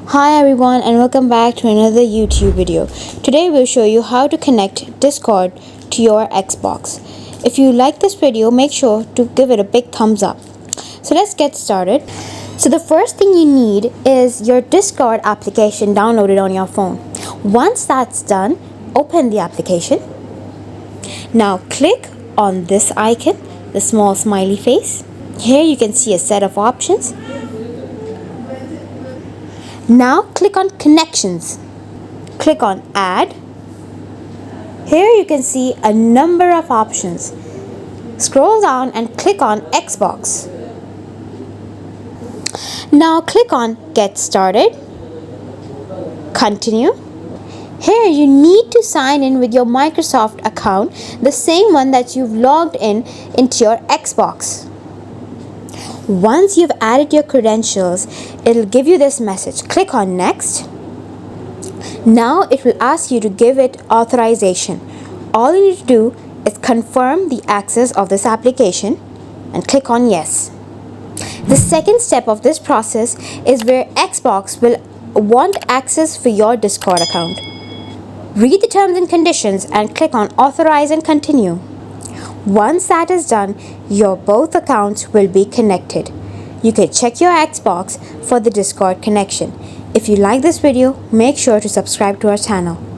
Hi everyone and welcome back to another YouTube video. Today we'll show you how to connect Discord to your Xbox. If you like this video, make sure to give it a big thumbs up. So let's get started. So the first thing you need is your Discord application downloaded on your phone. Once that's done, open the application. Now click on this icon, the small smiley face. Here you can see a set of options. Now click on Connections. Click on Add. Here you can see a number of options. Scroll down and click on Xbox. Now click on Get Started. Continue. Here you need to sign in with your Microsoft account, the same one that you've logged into your Xbox. Once you've added your credentials, it'll give you this message. Click on Next. Now it will ask you to give it authorization. All you need to do is confirm the access of this application and click on Yes. The second step of this process is where Xbox will want access for your Discord account. Read the terms and conditions and click on Authorize and Continue. Once that is done, your both accounts will be connected. You can check your Xbox for the Discord connection. If you like this video, make sure to subscribe to our channel.